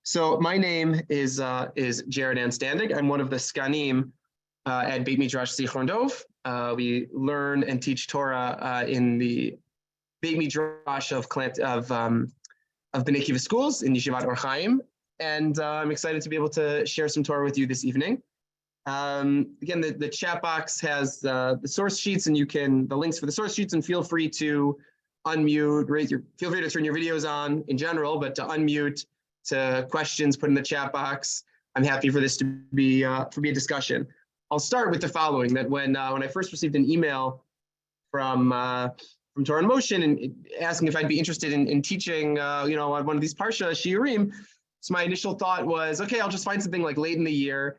So my name is Jared Anstandig. I'm one of the Skanim at Beit Midrash Zichron Dov. We learn and teach Torah in the Beit Midrash of Bnei Akiva schools in Yeshivat Or Chaim, and I'm excited to be able to share some Torah with you this evening. Again, the chat box has the source sheets, and the links for the source sheets, and feel free to unmute, feel free to turn your videos on in general, but to unmute, to questions put in the chat box. I'm happy for this to be a discussion. I'll start with the following: that when I first received an email from Torah in Motion and asking if I'd be interested in teaching, on one of these Parsha Shiurim, so my initial thought was, okay, I'll just find something like late in the year,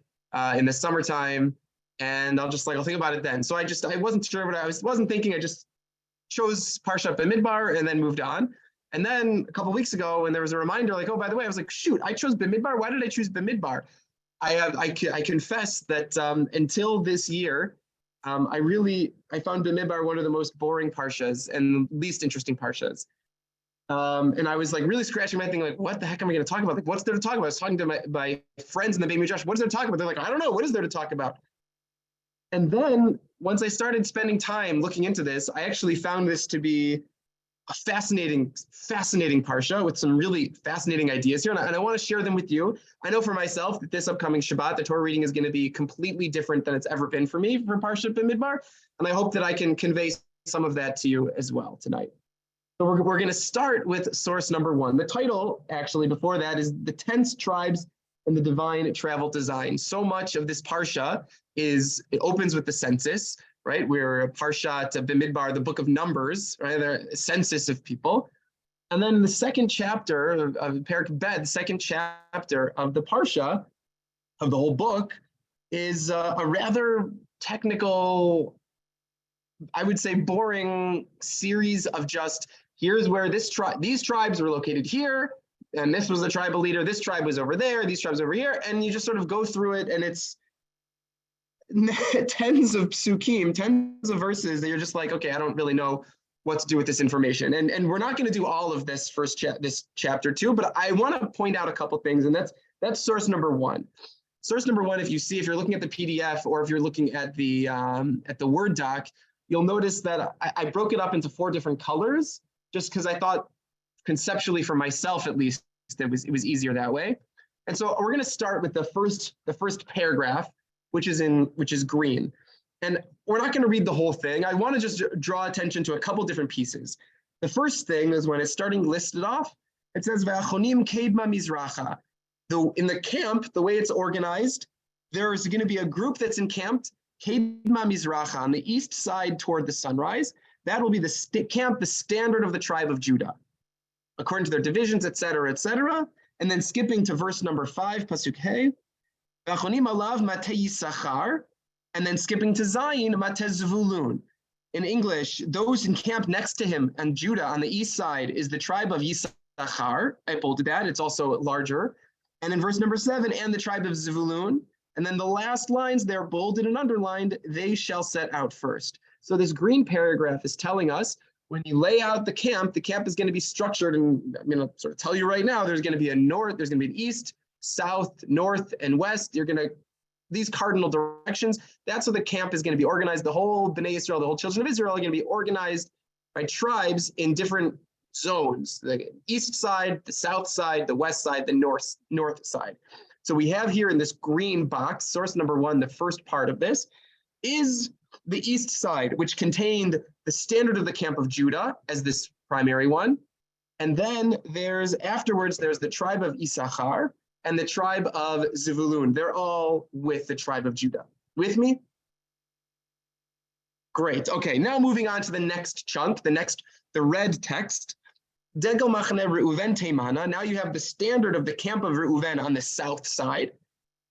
in the summertime, and I'll think about it then. So I wasn't sure what I wasn't thinking. I just chose Parshat Bamidbar and then moved on. And then a couple of weeks ago, when there was a reminder, like, oh, by the way, I was like, shoot, I chose Bamidbar. Why did I choose Bamidbar? I confess that until this year, I found Bamidbar one of the most boring parshas and least interesting parshas. And I was like really scratching my thing, like, what the heck am I going to talk about? Like, what's there to talk about? I was talking to my friends in the Beit Midrash. What is there to talk about? They're like, I don't know. What is there to talk about? And then once I started spending time looking into this, I actually found this to be a fascinating parsha with some really fascinating ideas here. And I want to share them with you. I know for myself that this upcoming Shabbat, the Torah reading is going to be completely different than it's ever been for me for Parshat Bamidbar. And I hope that I can convey some of that to you as well tonight. So we're going to start with source number one. The title, actually, before that is The Tense Tribes and the Divine Travel Design. So much of this parsha it opens with the census, right? We're Parshat Bamidbar, the book of Numbers, right? The census of people. And then the second chapter of Parak Bet, the second chapter of the Parsha, of the whole book, is a rather technical, I would say boring series of just, here's where these tribes were located here, and this was the tribal leader, this tribe was over there, these tribes over here, and you just sort of go through it, and it's tens of psukim, tens of verses that you're just like, okay, I don't really know what to do with this information. And we're not going to do all of this this chapter 2, but I want to point out a couple things, and that's source number one. Source number one, if you're looking at the PDF or if you're looking at the Word doc, you'll notice that I broke it up into 4 different colors, just because I thought conceptually for myself at least it was easier that way. And so we're going to start with the first paragraph, which is green. And we're not going to read the whole thing. I want to just draw attention to a couple different pieces. The first thing is when it's starting listed off, it says, V'achonim kedma mizracha. In the camp, the way it's organized, there's going to be a group that's encamped, kedma mizracha, on the east side toward the sunrise. That will be the camp, the standard of the tribe of Judah, according to their divisions, et cetera, et cetera. And then skipping to verse number 5, pasuk hey, V'achonim alav matei Yisachar, and then skipping to Zayin, matei Zvulun. In English, those encamped next to him and Judah on the east side is the tribe of Yisachar. I bolded that, it's also larger. And in verse number 7, and the tribe of Zvulun. And then the last lines, they're bolded and underlined, they shall set out first. So this green paragraph is telling us when you lay out the camp is going to be structured, and I'm going to sort of tell you right now, there's going to be a north, there's going to be an east, south, north, and west. These cardinal directions, that's how the camp is going to be organized. The whole Bnei Israel, the whole children of Israel are going to be organized by tribes in different zones, the east side, the south side, the west side, the north side. So we have here in this green box, source number 1, the first part of this, is the east side, which contained the standard of the camp of Judah as this primary one. And then there's the tribe of Issachar and the tribe of Zevulun. They're all with the tribe of Judah. With me? Great. Okay, now moving on to the next chunk, the red text. Degel Machane Reuven Teimana. Now you have the standard of the camp of Reuven on the south side.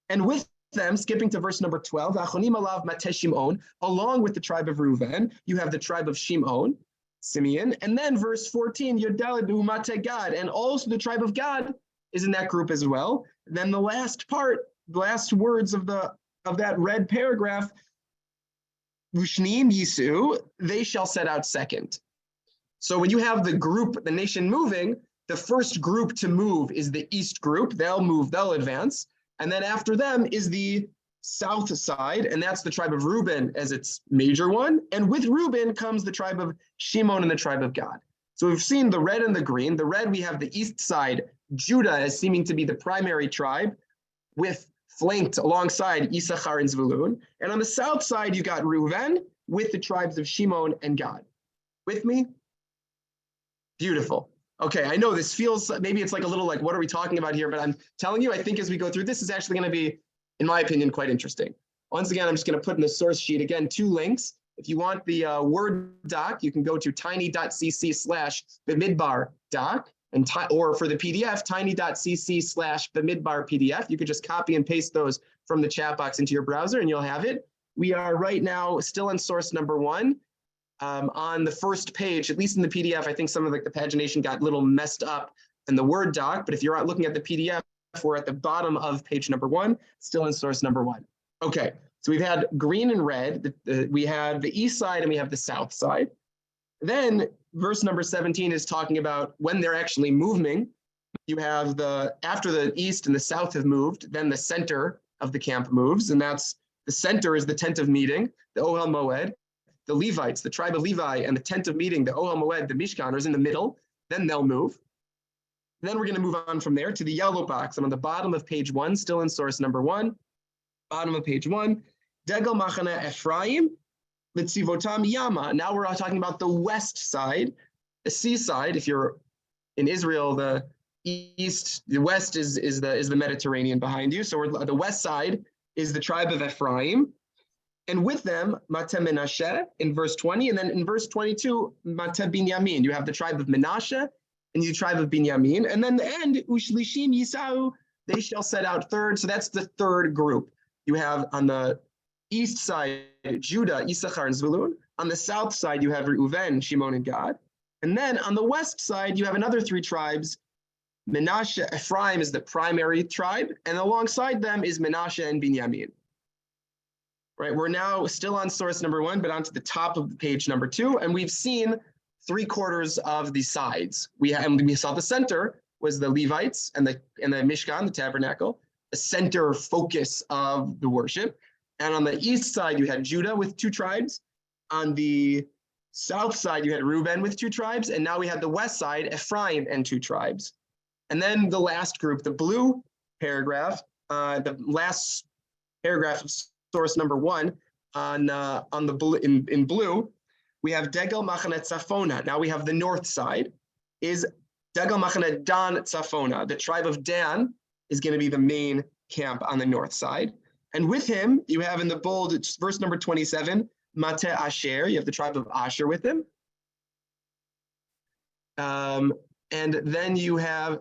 And with them, skipping to verse number 12, Achonim alav matei Shimon, along with the tribe of Reuven, you have the tribe of Shimon, Simeon. And then verse 14, Yodalad matei Gad, and also the tribe of Gad is in that group as well. Then the last words of that red paragraph, Vushnim Yisu, they shall set out second. So when you have the group, the nation moving, the first group to move is the east group. They'll advance. And then after them is the south side, and that's the tribe of Reuben as its major one. And with Reuben comes the tribe of Shimon and the tribe of Gad. So we've seen the red and the green. The red, we have the east side, Judah as seeming to be the primary tribe, with flanked alongside Issachar and Zvulun. And on the south side, you got Reuven with the tribes of Shimon and Gad. With me? Beautiful. Okay, I know this feels, maybe it's like a little like, what are we talking about here? But I'm telling you, I think as we go through, this is actually going to be, in my opinion, quite interesting. Once again, I'm just going to put in the source sheet, again, 2 links. If you want the Word doc, you can go to tiny.cc/Bamidbar doc, or for the PDF, tiny.cc/Bamidbar PDF. You could just copy and paste those from the chat box into your browser and you'll have it. We are right now still on source number 1. On the first page, at least in the PDF, I think some of the pagination got a little messed up in the Word doc, but if you're looking at the PDF, we're at the bottom of page number 1, still in source number 1. Okay, so we've had green and red. We have the east side and we have the south side. Then verse number 17 is talking about when they're actually moving. You have after the east and the south have moved, then the center of the camp moves, and the center is the tent of meeting, the Ohel Moed. The Levites, the tribe of Levi, and the tent of meeting, the Ohel Moed, the Mishkan, is in the middle. Then they'll move. Then we're going to move on from there to the yellow box. I'm on the bottom of page 1, still in source number 1. Bottom of page 1. Degel Machane Ephraim, Litzivotam Yama. Now we're talking about the west side, the seaside. If you're in Israel, the west is the Mediterranean behind you. So the west side is the tribe of Ephraim. And with them, Mate Menashe in verse 20, and then in verse 22, Mate Binyamin. You have the tribe of Menashe and the tribe of Binyamin. And then the end, Ushlishim Yisau, they shall set out third. So that's the third group. You have on the east side, Judah, Issachar, and Zvulun. On the south side, you have Reuven, Shimon, and Gad. And then on the west side, you have another 3 tribes. Menashe, Ephraim is the primary tribe, and alongside them is Menashe and Binyamin. Right, we're now still on source number 1, but onto the top of page number 2, and we've seen 3/4 of the sides. We saw the center was the Levites and the Mishkan, the tabernacle, the center focus of the worship. And on the east side, you had Judah with 2 tribes. On the south side, you had Reuben with 2 tribes, and now we had the west side, Ephraim and 2 tribes. And then the last group, the blue paragraph, the last paragraph of source number 1 on the blue in blue, we have Degel Machane Tzafona. Now we have the north side is Degel Machane Dan Tzafona. The tribe of Dan is going to be the main camp on the north side. And with him, you have in the bold, it's verse number 27, Mate Asher. You have the tribe of Asher with him. And then you have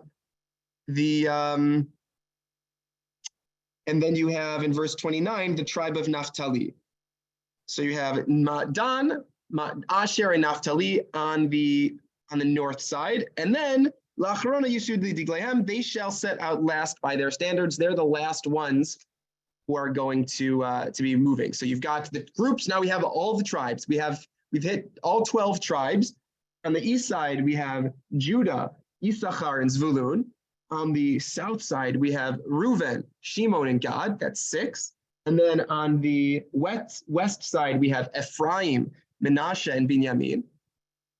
and then you have in verse 29, the tribe of Naphtali. So you have Dan, Asher, and Naphtali on the north side. And then, Lachrona Yisud Diglehem, they shall set out last by their standards. They're the last ones who are going to be moving. So you've got the groups. Now we have all the tribes. We've hit all 12 tribes. On the east side, we have Judah, Issachar, and Zvulun. On the south side, we have Reuven, Shimon, and Gad. That's 6. And then on the west side, we have Ephraim, Menashe, and Binyamin.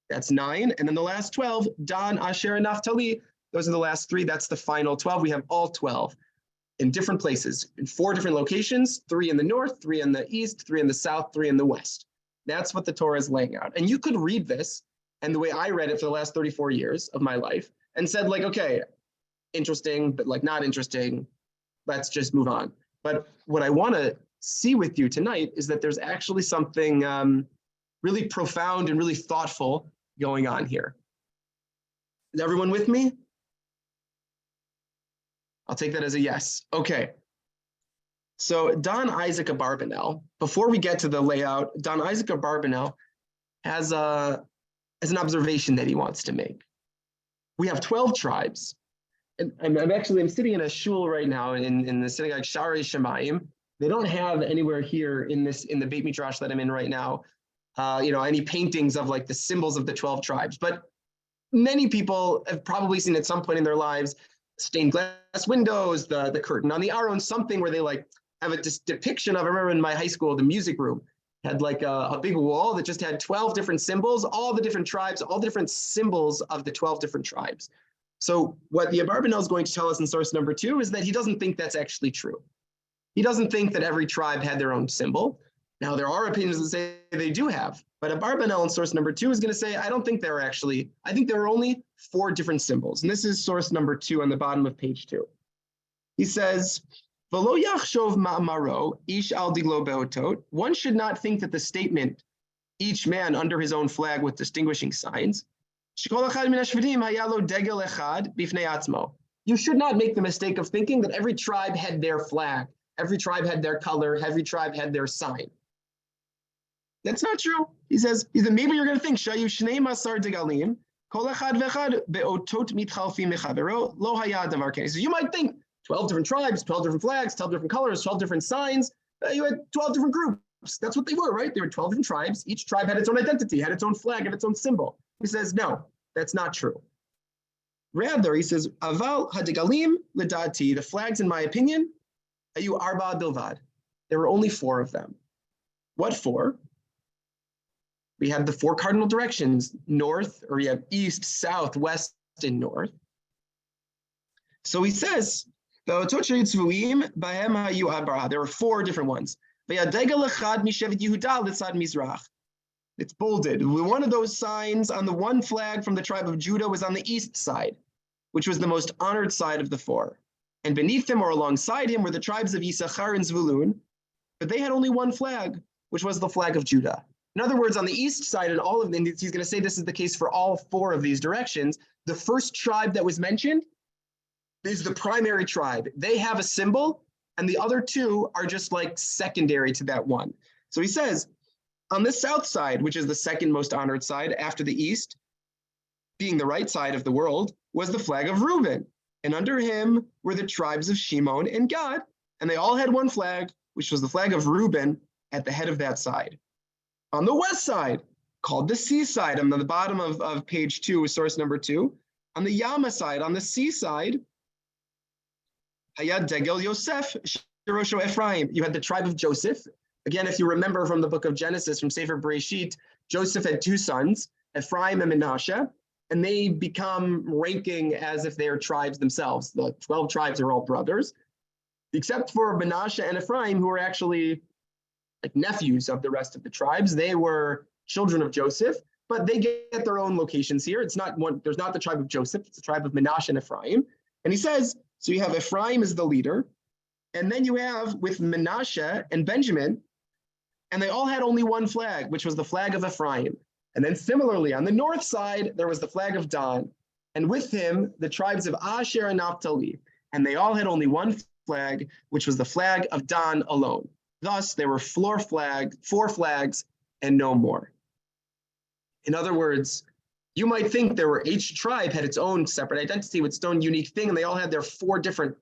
That's 9. And then the last 12, Dan, Asher, and Naphtali. Those are the last 3. That's the final 12. We have all 12 in different places, in 4 different locations, 3 in the north, 3 in the east, 3 in the south, 3 in the west. That's what the Torah is laying out. And you could read this, and the way I read it for the last 34 years of my life, and said, like, okay, interesting, but like not interesting. Let's just move on. But what I want to see with you tonight is that there's actually something really profound and really thoughtful going on here. Is everyone with me? I'll take that as a yes. Okay. So Don Isaac Abarbanel, before we get to the layout, Don Isaac Abarbanel has an observation that he wants to make. We have 12 tribes. And I'm sitting in a shul right now in the synagogue Sharei Shemayim. They don't have anywhere here in the Beit Midrash that I'm in right now, any paintings of like the symbols of the 12 tribes. But many people have probably seen at some point in their lives stained glass windows, the curtain on the Aron, something where they like have a depiction of. I remember in my high school, the music room had like a big wall that just had 12 different symbols, all the different tribes, all the different symbols of the 12 different tribes. So what the Abarbanel is going to tell us in source number 2 is that he doesn't think that's actually true. He doesn't think that every tribe had their own symbol. Now, there are opinions that say they do have, but Abarbanel in source number 2 is going to say, I don't think there are actually, I think there are only 4 different symbols. And this is source number 2 on the bottom of page 2. He says, V'lo yachshov ma'amaro, ish al diglo beotot. One should not think that the statement, each man under his own flag with distinguishing signs, you should not make the mistake of thinking that every tribe had their flag, every tribe had their color, every tribe had their sign. That's not true. He says, maybe you're going to think, Shayu Shnei Masar Degalim, Kol Echad Vechad Beotot Mitchalfim Mechavero, Lo Haya Davar Keni. So you might think 12 different tribes, 12 different flags, 12 different colors, 12 different signs. You had 12 different groups. That's what they were, right? They were 12 different tribes. Each tribe had its own identity, had its own flag, had its own symbol. He says, no, that's not true. Rather, he says, Aval Hadegalim Ledati, the flags, in my opinion, Ayu Arba Bilvad. There were only 4 of them. What 4? We have the 4 cardinal directions, north, or we have east, south, west, and north. So he says, there were 4 different ones. It's bolded. One of those signs on the one flag from the tribe of Judah was on the east side, which was the most honored side of the 4. And beneath him or alongside him were the tribes of Issachar and Zvulun, but they had only one flag, which was the flag of Judah. In other words, on the east side, and all of them, he's going to say this is the case for all 4 of these directions. The first tribe that was mentioned is the primary tribe. They have a symbol, and the other 2 are just like secondary to that one. So he says, on the south side, which is the second most honored side after the east, being the right side of the world, was the flag of Reuben. And under him were the tribes of Shimon and Gad. And they all had one flag, which was the flag of Reuben at the head of that side. On the west side, called the seaside, on the bottom of page 2, source number 2, on the Yama side, on the seaside, Hayad Degel Yosef, Shirosho Ephraim. You had the tribe of Joseph. Again, if you remember from the book of Genesis, from Sefer Bereshit, Joseph had 2 sons, Ephraim and Menashe, and they become ranking as if they are tribes themselves. The 12 tribes are all brothers, except for Menashe and Ephraim, who are actually like nephews of the rest of the tribes. They were children of Joseph, but they get their own locations here. It's not one, there's not the tribe of Joseph, it's the tribe of Menashe and Ephraim. And he says, so you have Ephraim as the leader, and then you have with Menashe and Benjamin, and they all had only one flag, which was the flag of Ephraim. And then similarly, on the north side, there was the flag of Dan, and with him, the tribes of Asher and Naphtali, and they all had only one flag, which was the flag of Dan alone. Thus, there were 4 flags, and no more. In other words, you might think each tribe had its own separate identity with its own unique thing, and they all had their 12 different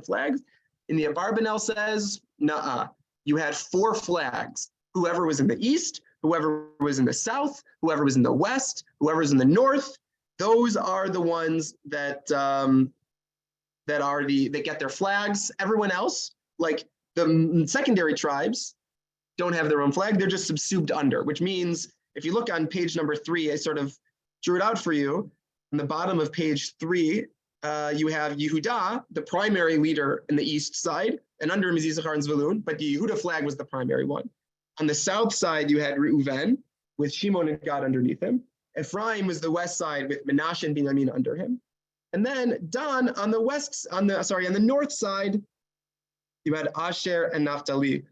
flags. And the Abarbanel says, nah, you had 4 flags. Whoever was in the east, whoever was in the south, whoever was in the west, whoever was in the north, those are the ones that get their flags. Everyone else, like the secondary tribes, don't have their own flag. They're just subsumed under, which means if you look on page number 3, I sort of drew it out for you. On the bottom of page 3, you have Yehuda, the primary leader in the east side, and under him is Issachar and Zvulun, but the Yehuda flag was the primary one. On the south side, you had Reuven with Shimon and Gad underneath him. Ephraim was the west side with Menashe and Binyamin under him. And then Dan on the north side, you had Asher and Naphtali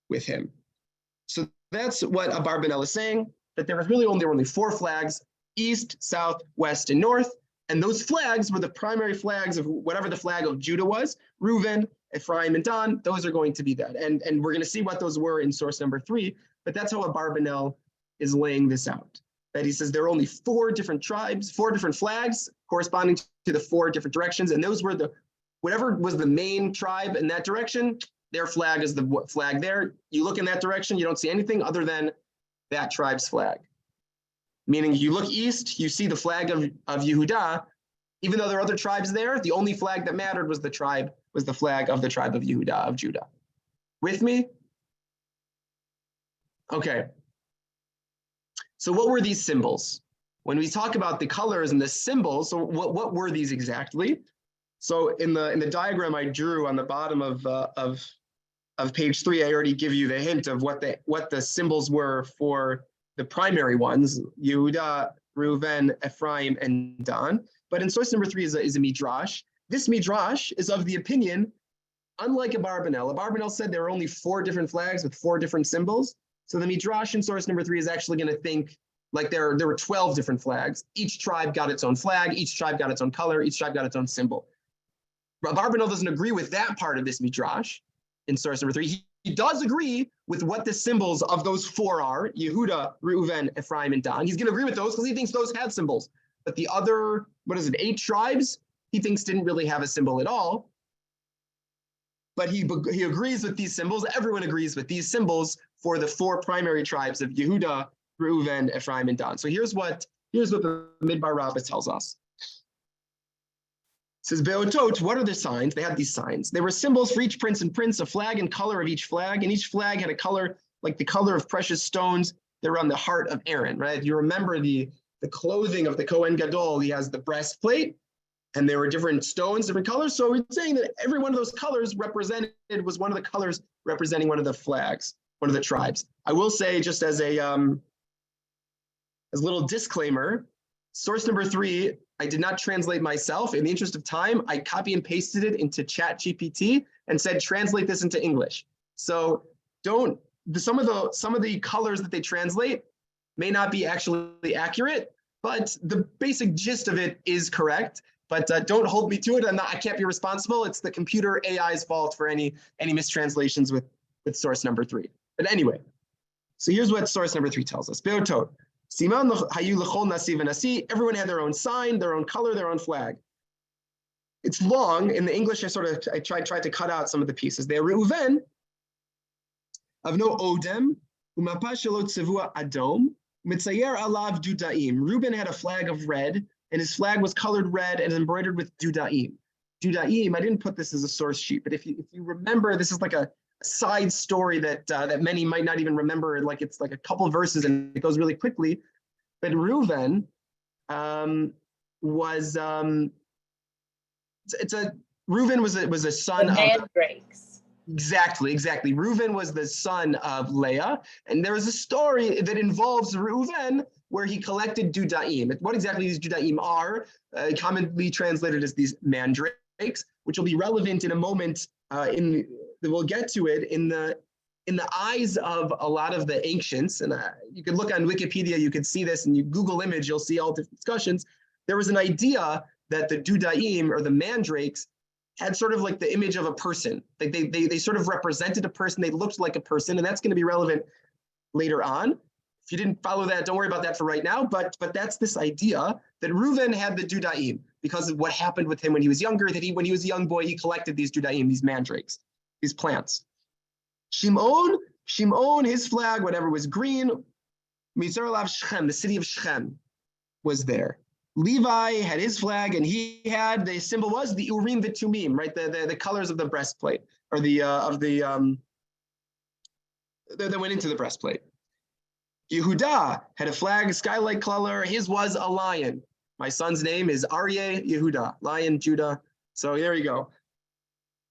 with him. So that's what Abarbanel is saying, that there were only 4 flags, east, south, west, and north. And those flags were the primary flags of whatever the flag of Judah was, Reuven, Ephraim, and Dan. Those are going to be that. And we're going to see what those were in source number 3, but that's how Abarbanel is laying this out. That he says there are only 4 different tribes, 4 different flags corresponding to the 4 different directions. And those were whatever was the main tribe in that direction, their flag is the flag there. You look in that direction, you don't see anything other than that tribe's flag. meaning you look east, you see the flag of Yehuda. Even though there are other tribes there, the only flag that mattered was the flag of the tribe of Yehuda, of Judah. With me? Okay. So what were these symbols? When we talk about the colors and the symbols, so what were these exactly? So in the diagram I drew on the bottom of page 3, I already give you the hint of what the symbols were for the primary ones: Yehuda, Reuven, Ephraim, and Dan. But in source number 3 is a midrash. This midrash is of the opinion, unlike Abarbanel said there were only 4 different flags with 4 different symbols. So the midrash in source number 3 is actually going to think like there were 12 different flags. Each tribe got its own flag. Each tribe got its own color. Each tribe got its own symbol. Abarbanel doesn't agree with that part of this midrash in source number 3. He does agree with what the symbols of those 4 are: Yehuda, Reuven, Ephraim, and Dan. He's going to agree with those because he thinks those have symbols. But the other, 8 tribes, he thinks didn't really have a symbol at all. But he agrees with these symbols. Everyone agrees with these symbols for the 4 primary tribes of Yehuda, Reuven, Ephraim, and Dan. So here's what the Bamidbar Rabbah tells us. It says, Beotot, what are the signs? They had these signs. They were symbols for each prince and prince, a flag and color of each flag, and each flag had a color like the color of precious stones that were on the heart of Aaron, right? If you remember the clothing of the Kohen Gadol, he has the breastplate, and there were different stones, different colors. So we're saying that every one of those colors was one of the colors representing one of the flags, one of the tribes. I will say, just as a little disclaimer, source number 3, I did not translate myself. In the interest of time, I copy and pasted it into ChatGPT and said, translate this into English. So some of the colors that they translate may not be actually accurate, but the basic gist of it is correct. But don't hold me to it. I can't be responsible. It's the computer AI's fault for any mistranslations with source number 3. But anyway, so here's what source number 3 tells us. Beotot. Everyone had their own sign, their own color, their own flag. It's long. In the English, I tried to cut out some of the pieces. They are Reuven, Avno Odem, Umapa Shelo Tzevua Adom, Mitzayer Alav Dudaim. Reuben had a flag of red, and his flag was colored red and embroidered with Dudaim. Dudaim, I didn't put this as a source sheet, but if you remember, this is like a side story that many might not even remember. Like it's like a couple verses and it goes really quickly. But Reuven was a son of mandrakes. Exactly. Reuven was the son of Leah, and there is a story that involves Reuven where he collected Dudaim. What exactly these Dudaim are, commonly translated as these mandrakes, which will be relevant in a moment. We'll get to it in the eyes of a lot of the ancients, and you can look on Wikipedia, you can see this, and you Google image, you'll see all different discussions. There was an idea that the Dudaim, or the mandrakes, had sort of like the image of a person. Like they sort of represented a person, they looked like a person, and that's going to be relevant later on. If you didn't follow that, don't worry about that for right now, but that's this idea that Reuven had the Dudaim because of what happened with him when he was younger, that when he was a young boy, he collected these Dudaim, these mandrakes, these plants. Shimon, his flag, whatever, was green. Mizar Alav Shechem, the city of Shechem, was there. Levi had his flag, and he had, the symbol was the Urim v'Tumim, right? The colors of the breastplate, or that went into the breastplate. Yehuda had a flag, a skylight color. His was a lion. My son's name is Aryeh Yehuda, Lion Judah. So there you go.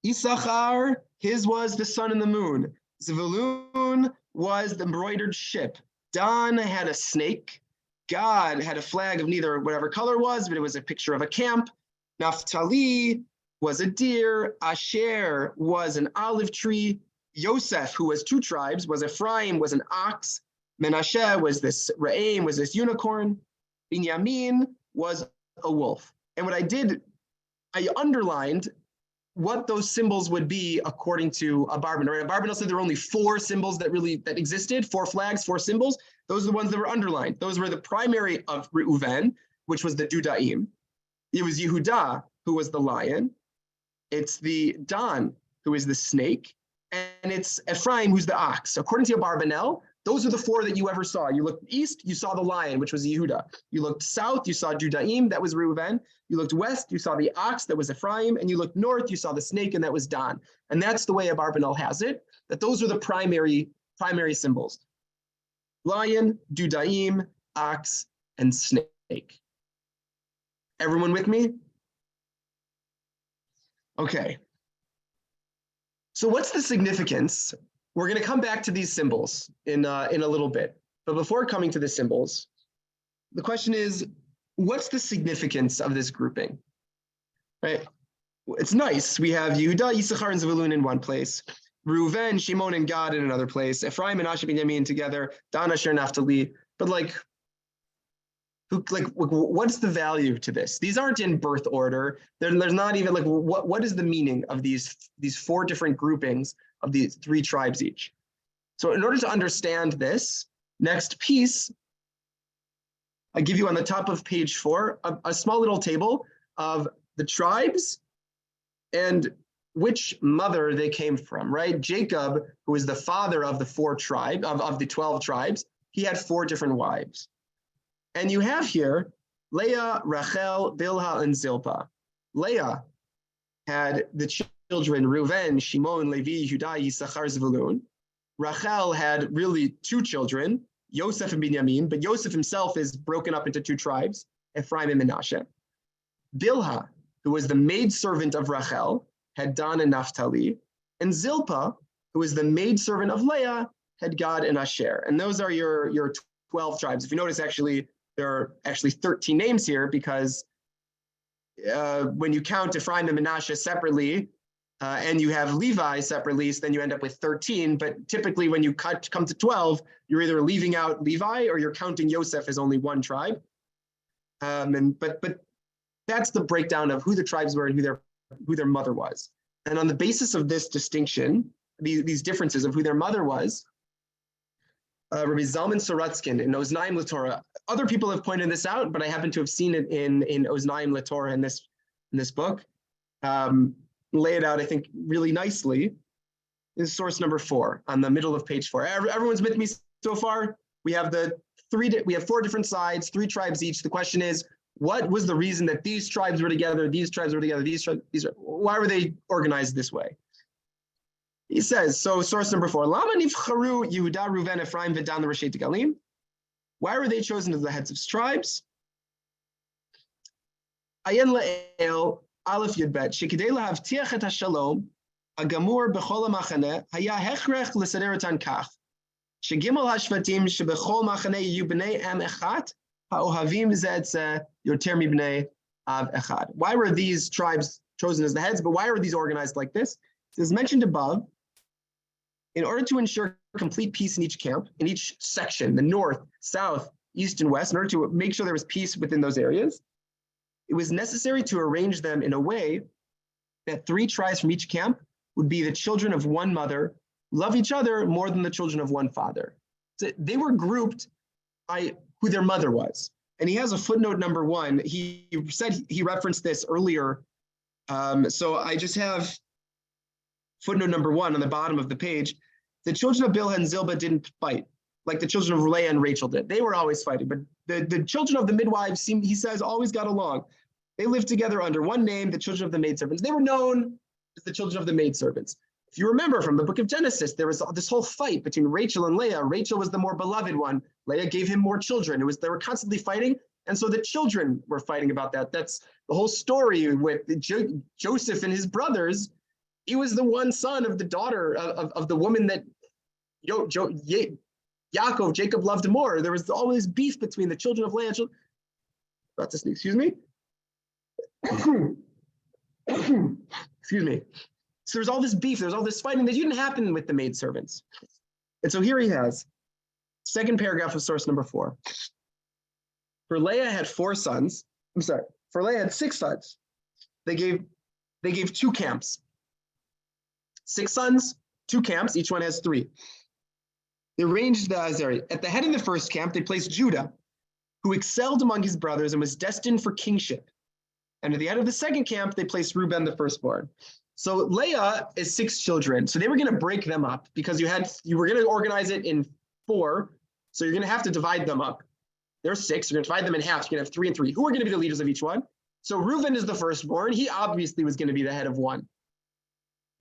Issachar, his was the sun and the moon. Zevulun was the embroidered ship. Dan had a snake. Gad had a flag of neither whatever color was, but it was a picture of a camp. Naphtali was a deer. Asher was an olive tree. Yosef, who was 2 tribes, was Ephraim, was an ox. Menashe was this, Re'aim was this unicorn. Binyamin was a wolf. And what I did, I underlined what those symbols would be according to Abarbanel. Right? Abarbanel said there were only 4 symbols that existed, 4 flags, 4 symbols. Those are the ones that were underlined. Those were the primary of Reuven, which was the Dudaim. It was Yehuda, who was the lion. It's the Dan, who is the snake. And it's Ephraim, who's the ox. According to Abarbanel, Those are the four that you ever saw. You looked east, you saw the lion, which was Yehuda. You looked south, you saw Judaim, that was Reuven. You looked west, you saw the ox, that was Ephraim. And you looked north, you saw the snake, and that was Dan. And that's the way Abarbanel has it, that those are the primary symbols. Lion, Judaim, ox, and snake. Everyone with me? Okay. So what's the significance? We're going to come back to these symbols in a little bit. But before coming to the symbols, the question is, what's the significance of this grouping? Right? It's nice. We have Yehuda, Yisachar, and Zevulun in one place. Reuven, Shimon, and Gad in another place. Ephraim, Menashe, Binyamin together. Dan, Asher, Naphtali. But what's the value to this? These aren't in birth order. There's not even what is the meaning of these four different groupings of these three tribes each? So in order to understand this, next piece, I give you on the top of page 4, a small little table of the tribes and which mother they came from, right? Jacob, who is the father of the 12 tribes, he had 4 different wives. And you have here Leah, Rachel, Bilhah, and Zilpah. Leah had the children Reuven, Shimon, Levi, Yehuda, Yisachar, Zvulun. Rachel had really 2 children, Yosef and Binyamin, but Yosef himself is broken up into 2 tribes, Ephraim and Menashe. Bilhah, who was the maidservant of Rachel, had Dan and Naphtali. And Zilpah, who was the maidservant of Leah, had Gad and Asher. And those are your 12 tribes. If you notice, actually, there are actually 13 names here because when you count Ephraim and Menashe separately, and you have Levi separately, so then you end up with 13. But typically when you come to 12, you're either leaving out Levi or you're counting Yosef as only one tribe. But that's the breakdown of who the tribes were and who their mother was. And on the basis of this distinction, these differences of who their mother was, Rabbi Zalman Sorotzkin in Oznaim LaTorah. Other people have pointed this out, but I happen to have seen it in Oznaim LaTorah in this book. Lay it out, I think, really nicely. This is source number 4 on the middle of page 4. Everyone's with me so far? We have 4 different sides, 3 tribes each. The question is, what was the reason that these tribes were together, these tribes were together, why were they organized this way? He says, so source number 4, Lama nivcharu Yehuda, Reuven, Ephraim, V'dan l'Rashei Galim. Why were they chosen as the heads of tribes? Ayin la'el, Aleph Yudbet, shekidei lahavtiach et hashalom, agamur b'chol ha'machaneh, haya hechrech l'sader etan kach, shegimel hashvatim shebechol machaneh yiyu b'nei am echat, ha'ohavim ze et ze yoter mibnei av echad. Why were these tribes chosen as the heads, but why were these organized like this? As mentioned above, in order to ensure complete peace in each camp, in each section, the north, south, east, and west, in order to make sure there was peace within those areas, it was necessary to arrange them in a way that 3 tribes from each camp would be the children of one mother, love each other more than the children of one father. So they were grouped by who their mother was. And he has a footnote number 1. He said he referenced this earlier. So I just have footnote number 1 on the bottom of the page. The children of Bilhah and Zilpah didn't fight like the children of Leah and Rachel did. They were always fighting, but the children of the midwives he says, always got along. They lived together under one name, the children of the maidservants. They were known as the children of the maidservants. If you remember from the book of Genesis, there was this whole fight between Rachel and Leah. Rachel was the more beloved one. Leah gave him more children. They were constantly fighting, and so the children were fighting about that. That's the whole story with Joseph and his brothers. He was the one son of the daughter of the woman that Jacob loved more. There was always beef between the children of Leah and about to sneeze, excuse me. Excuse me. So there's all this beef, there's all this fighting that didn't happen with the maidservants. And so here he has, second paragraph of source number 4. For Leah had 4 sons. For Leah had 6 sons. They gave 2 camps. 6 sons, 2 camps, each one has 3. They arranged the Azari. At the head of the first camp, they placed Judah, who excelled among his brothers and was destined for kingship. And at the head of the second camp, they placed Reuben, the firstborn. So Leah is 6 children. So they were going to break them up because you were going to organize it in 4. So you're going to have to divide them up. There's 6. You're going to divide them in half. You're going to have 3 and 3. Who are going to be the leaders of each one? So Reuven is the firstborn. He obviously was going to be the head of one.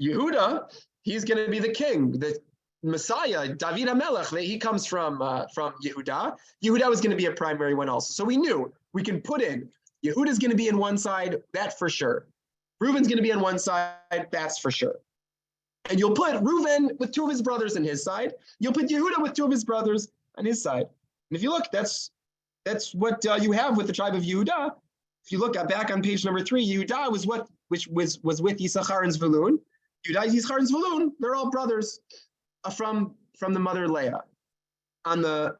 Yehuda, he's going to be the king, the Messiah, David HaMelech. He comes from Yehuda. Yehuda was going to be a primary one also. So we knew we can put in Yehuda's going to be in one side, that for sure. Reuven's going to be on one side, that's for sure. And you'll put Reuven with 2 of his brothers on his side. You'll put Yehuda with 2 of his brothers on his side. And if you look, that's what you have with the tribe of Yehuda. If you look back on page number 3, Yehuda was with Yisachar and Zvulun. Yehuda, Yisachar, and Zvulun, they're all brothers from the mother Leah. On the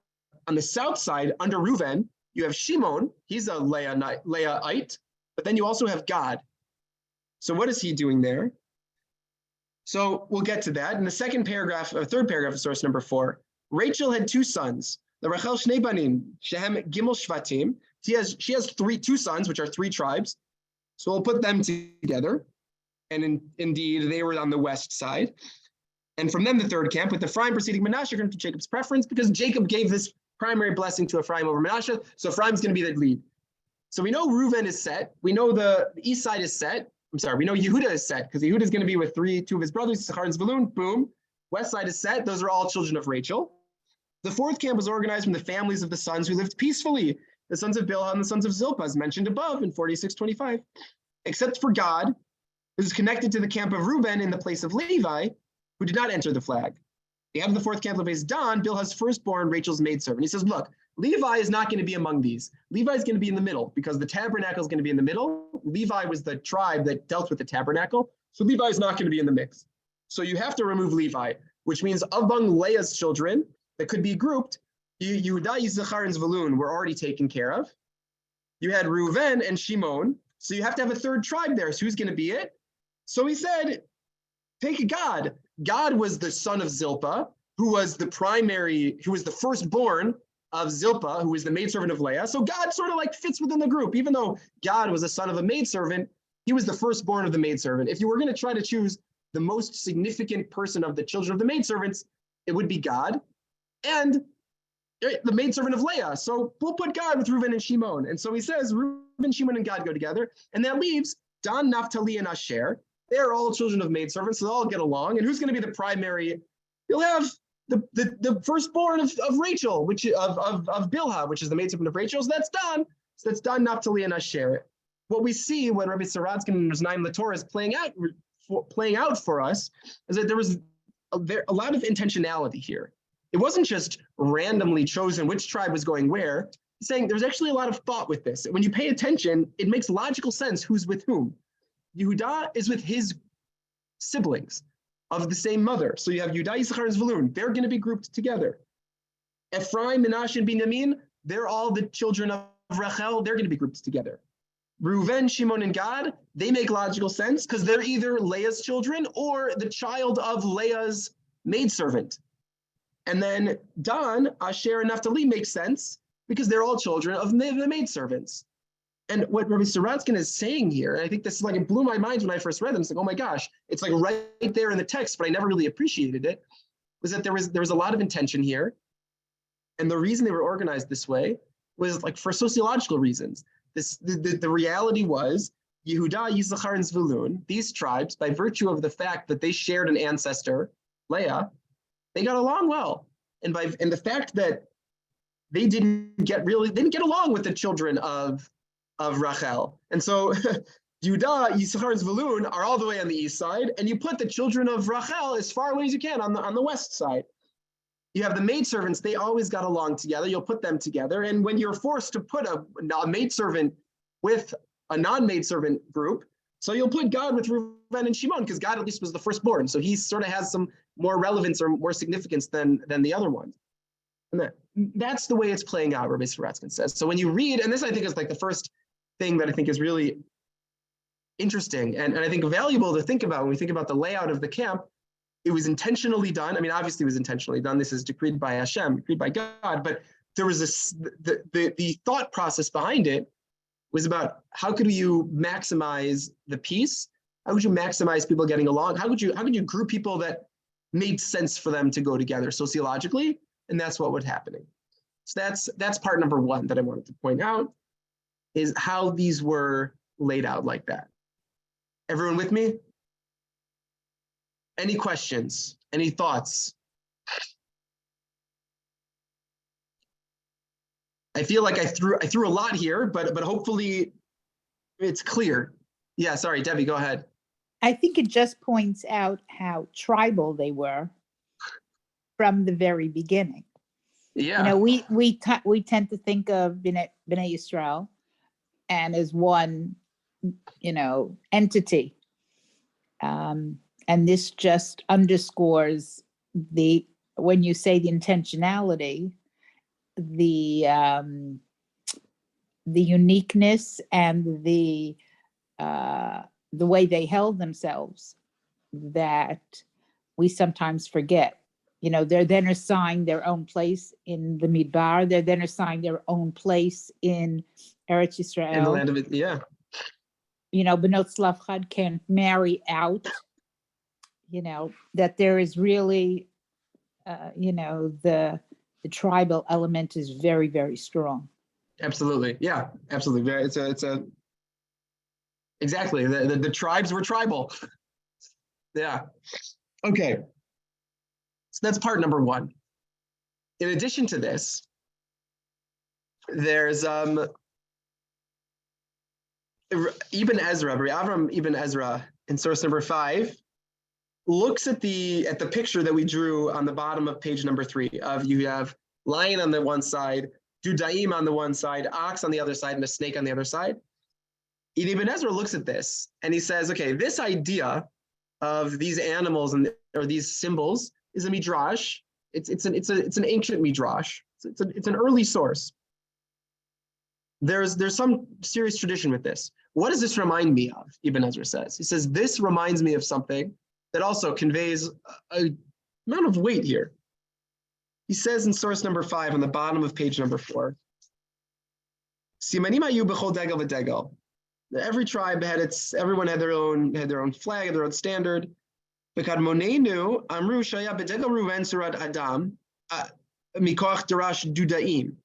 south side, under Reuven, you have Shimon. He's a Leahite, but then you also have Gad. So what is he doing there? So we'll get to that. In the third paragraph of source number 4, Rachel had 2 sons. The Rachel Shnei Banim, Shehem Gimel Shvatim. She has 2 sons, which are 3 tribes. So we'll put them together. And indeed, they were on the west side. And from them, the third camp, with Ephraim preceding Menashe, according to Jacob's preference, because Jacob gave this primary blessing to Ephraim over Menashe. So Ephraim's going to be the lead. So we know Reuven is set. We know the east side is set. We know Yehuda is set, because Yehuda is going to be with 2 of his brothers, Issachar and Zvulun. Boom. West side is set. Those are all children of Rachel. The fourth camp was organized from the families of the sons who lived peacefully, the sons of Bilhah and the sons of Zilpah, as mentioned above in 46:25. Except for God, who is connected to the camp of Reuben in the place of Levi, who did not enter the flag. The head of the fourth camp is Dan, Bilhah's firstborn, Rachel's maidservant. He says, look, Levi is not going to be among these. Levi is going to be in the middle, because the tabernacle is going to be in the middle. Levi was the tribe that dealt with the tabernacle, so Levi is not going to be in the mix. So you have to remove Levi, which means among Leah's children that could be grouped, Yehuda, Yisachar, and Zvulun were already taken care of. You had Reuven and Shimon, so you have to have a third tribe there. So who's going to be it? So he said, take Gad. Gad was the son of Zilpah, who was the firstborn of Zilpah, who was the maidservant of Leah. So Gad sort of like fits within the group. Even though Gad was the son of a maidservant, he was the firstborn of the maidservant. If you were going to try to choose the most significant person of the children of the maidservants, it would be Gad. And the maidservant of Leah. So we'll put Gad with Reuven and Shimon. And so he says, Reuven, Shimon, and Gad go together. And that leaves Dan, Naphtali, and Asher. They're all children of maidservants, so they'll all get along. And who's going to be the primary? You'll have the firstborn of Rachel, which of Bilhah, which is the maidservant of Rachel. So that's Dan. So that's Dan, Naphtali, and Asher. What we see when Rabbi Saradskin in Naim LaTorah is playing out for us is that there was a lot of intentionality here. It wasn't just randomly chosen which tribe was going where. He's saying there's actually a lot of thought with this. When you pay attention, it makes logical sense who's with whom. Yehuda is with his siblings of the same mother. So you have Yehuda, Yisachar, and Zvulun. They're going to be grouped together. Ephraim, Menashe, and Binyamin, they're all the children of Rachel. They're going to be grouped together. Reuven, Shimon, and Gad, they make logical sense because they're either Leah's children or the child of Leah's maidservant. And then Dan, Asher, and Naphtali make sense because they're all children of the maidservants. And what Rabbi Saradskin is saying here, and I think this is like, it blew my mind when I first read them. It's like, oh my gosh, it's like right there in the text, but I never really appreciated it, was that there was a lot of intention here. And the reason they were organized this way was like for sociological reasons. The reality was Yehuda, Yisachar, and Zvulun, these tribes, by virtue of the fact that they shared an ancestor, Leah, they got along well. And the fact that they didn't get along with the children of Rachel. And so Yehuda, Yisachar, and Zvulun are all the way on the east side, and you put the children of Rachel as far away as you can on the west side. You have the maidservants, they always got along together. You'll put them together. And when you're forced to put a maidservant with a non-maidservant group, so you'll put Gad with Reuven and Shimon, because Gad at least was the firstborn. So he sort of has some more relevance or more significance than the other ones. And that's the way it's playing out, Rabbi Saradskin says. So when you read, and this I think is like the first thing that I think is really interesting and I think valuable to think about when we think about the layout of the camp. It was intentionally done. I mean, obviously it was intentionally done. This is decreed by Hashem, decreed by God, but there was the thought process behind it was about how could you maximize the peace? How would you maximize people getting along? How could you group people that made sense for them to go together sociologically? and that's what was happening. So that's part number one that I wanted to point out, is how these were laid out like that. Everyone with me? Any questions? Any thoughts? I feel like I threw a lot here, but hopefully it's clear. Yeah, sorry, Debbie, go ahead. I think it just points out how tribal they were from the very beginning. Yeah. We tend to think of Bnei Yisrael and as one, entity. And this just underscores when you say the intentionality, the uniqueness and the way they held themselves, that we sometimes forget. They're then assigned their own place in the Midbar. They're then assigned their own place in Eretz Yisrael. In the land of it, yeah. Benot Slav Chad can't marry out. That there is really, the tribal element is very, very strong. Absolutely, yeah, absolutely. Exactly. The tribes were tribal. Yeah. Okay. So that's part number one. In addition to this, there's Ibn Ezra, Avram Ibn Ezra, in source number 5, looks at the picture that we drew on the bottom of page number 3 of, you have lion on the one side, dudaim on the one side, ox on the other side, and a snake on the other side. Ibn Ezra looks at this and he says, okay, this idea of these animals or these symbols is a midrash. It's an ancient midrash. It's an early source. There's some serious tradition with this. What does this remind me of? Ibn Ezra says. He says, this reminds me of something that also conveys a amount of weight here. He says in source number 5 on the bottom of page number 4, Simanim hayu b'chol degel v'degel. Every tribe everyone had their own flag, their own standard. V'kadmonenu amru shaya b'degel Ruven surat Adam mikoach darash dudaim.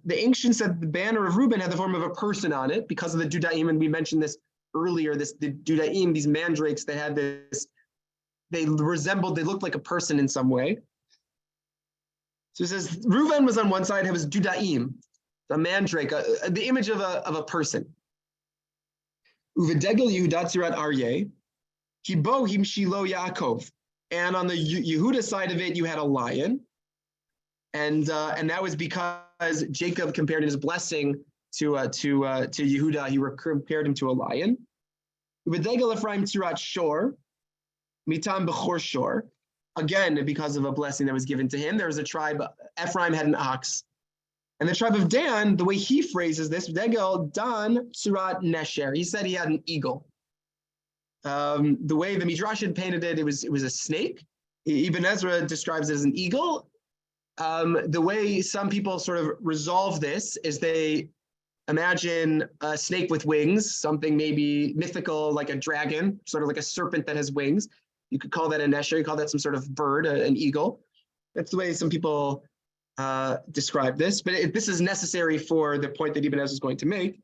The ancients said the banner of Reuben had the form of a person on it because of the dudaim, and we mentioned this earlier. The dudaim, these mandrakes, they had this. They looked like a person in some way. So it says Reuven was on one side, it was dudaim, the mandrake, the image of a person. Uvedegel Yehuda tzirat Aryeh, kibo him shilo Yaakov, and on the Yehuda side of it, you had a lion, and that was because Jacob compared his blessing to Yehuda. He compared him to a lion. Uvedegel Ephraim tzirat Shor, mitam bechor Shor. Again, because of a blessing that was given to him. There was a tribe, Ephraim had an ox. And the tribe of Dan, the way he phrases this, Degel Dan Surat Nesher. He said he had an eagle. The way the Midrash had painted it, it was a snake. Ibn Ezra describes it as an eagle. The way some people sort of resolve this is they imagine a snake with wings, something maybe mythical like a dragon, sort of like a serpent that has wings. You could call that a nesher, you call that some sort of bird, an eagle. That's the way some people describe this, but this is necessary for the point that Ibn Ezra is going to make.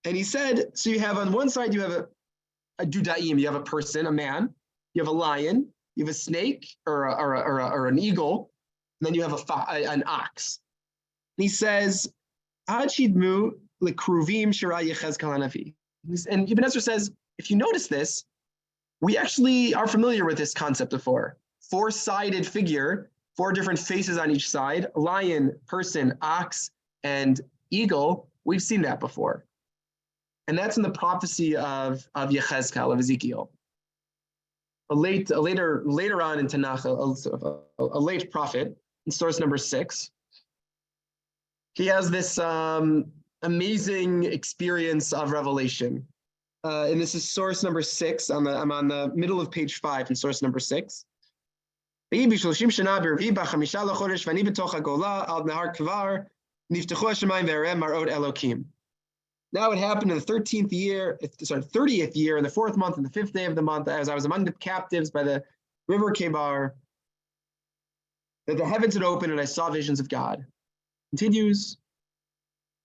And he said, so you have on one side, you have a dudaim, you have a person, a man, you have a lion, you have a snake or an eagle, and then you have an ox. And he says, Achidmu lekruvim shira Yechezkel hanavi. And Ibn Ezra says, if you notice this, we actually are familiar with this concept before. 4-sided figure, 4 different faces on each side, lion, person, ox, and eagle. We've seen that before. And that's in the prophecy of Yechezkel, of Ezekiel. Later on in Tanakh, a late prophet, in source number 6, he has this amazing experience of revelation. And this is source number 6. I'm on the middle of page 5 in source number 6. Now it happened in the 30th year in the 4th month and the 5th day of the month, as I was among the captives by the river Kebar. that the heavens had opened and I saw visions of God. Continues.